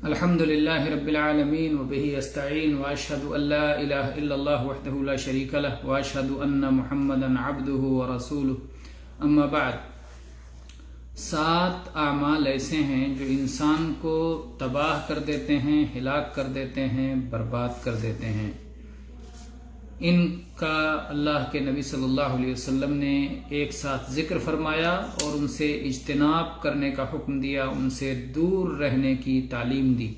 الحمد لله رب العالمين وبه استعين واشهد ان لا اله الا الله وحده لا شريك له واشهد ان محمدا عبده ورسوله اما بعد 7 اعمال ایسے ہیں جو انسان کو تباہ کر دیتے ہیں، ہلاک کر دیتے ہیں، برباد کر دیتے ہیں۔ ان کا اللہ کے نبی صلی اللہ علیہ وسلم نے ایک ساتھ ذکر فرمایا اور ان سے اجتناب کرنے کا حکم دیا، ان سے دور رہنے کی تعلیم دی۔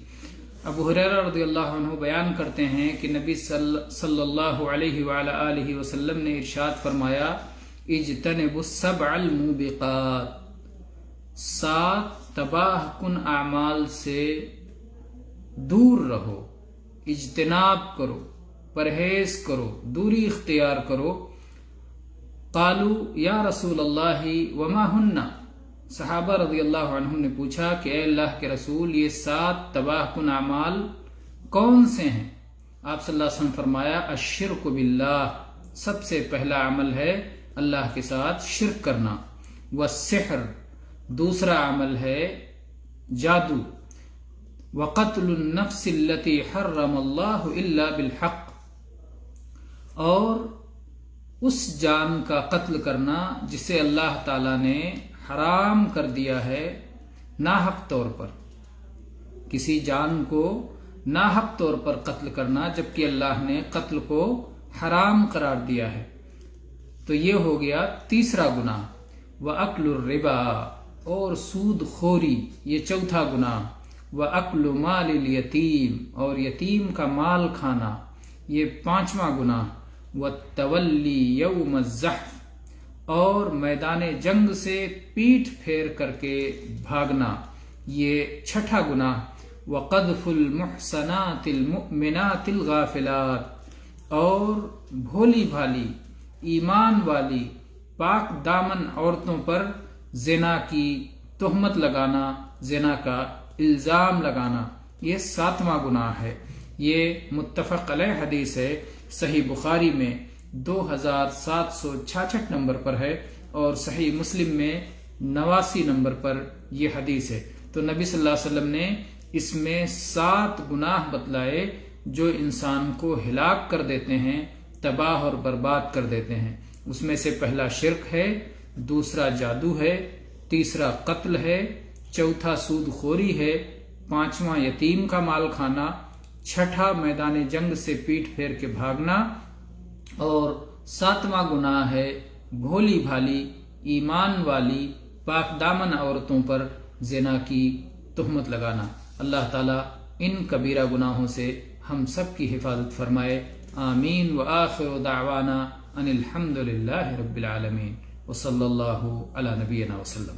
ابو ہریرہ رضی اللہ عنہ بیان کرتے ہیں کہ نبی صلی اللہ علیہ وآلہ آلہ وسلم نے ارشاد فرمایا، اجتنبوا السبع الموبقات، 7 تباہ کن اعمال سے دور رہو، اجتناب کرو، پرہیز کرو، دوری اختیار کرو۔ قالوا یا رسول اللہ وما ہن، صحابہ رضی اللہ عنہم نے پوچھا کہ اے اللہ کے رسول، یہ 7 تباہ کن اعمال کون سے ہیں؟ آپ صلی اللہ علیہ وسلم فرمایا، الشرک باللہ، سب سے پہلا عمل ہے اللہ کے ساتھ شرک کرنا، والسحر، دوسرا عمل ہے جادو، وقتل النفس التي حرم اللہ الا بالحق، اور اس جان کا قتل کرنا جسے اللہ تعالی نے حرام کر دیا ہے ناحق طور پر، کسی جان کو ناحق طور پر قتل کرنا جبکہ اللہ نے قتل کو حرام قرار دیا ہے، تو یہ ہو گیا تیسرا گناہ۔ وَأَكْلُ الرِّبَا، اور سود خوری، یہ چوتھا گناہ۔ وَأَكْلُ مَالِ الْيَتِيمِ، اور یتیم کا مال کھانا، یہ 5واں گناہ۔ وَالتَّوَلِّي يَوْمَ الزَّحْفِ، اور میدان جنگ سے پیٹھ پھیر کر کے بھاگنا، یہ 6واں گناہ۔ وَقَذْفُ الْمُحْصَنَاتِ الْمُؤْمِنَاتِ الْغَافِلَاتِ، اور بھولی بھالی ایمان والی پاک دامن عورتوں پر زنا کی تہمت لگانا، زنا کا الزام لگانا، یہ 7واں گناہ ہے۔ یہ متفق علیہ حدیث ہے، صحیح بخاری میں 2766 نمبر پر ہے اور صحیح مسلم میں 89 نمبر پر یہ حدیث ہے۔ تو نبی صلی اللہ علیہ وسلم نے اس میں 7 گناہ بتلائے جو انسان کو ہلاک کر دیتے ہیں، تباہ اور برباد کر دیتے ہیں۔ اس میں سے پہلا شرک ہے، دوسرا جادو ہے، تیسرا قتل ہے، چوتھا سود خوری ہے، 5واں یتیم کا مال کھانا، 6واں میدان جنگ سے پیٹھ پھیر کے بھاگنا، اور 7واں گناہ ہے بھولی بھالی ایمان والی پاک دامن عورتوں پر زنا کی تہمت لگانا۔ اللہ تعالیٰ ان کبیرہ گناہوں سے ہم سب کی حفاظت فرمائے، آمین۔ وآخر دعوانا ان الحمد للہ رب العالمین، وصلی اللہ علی نبینا وسلم۔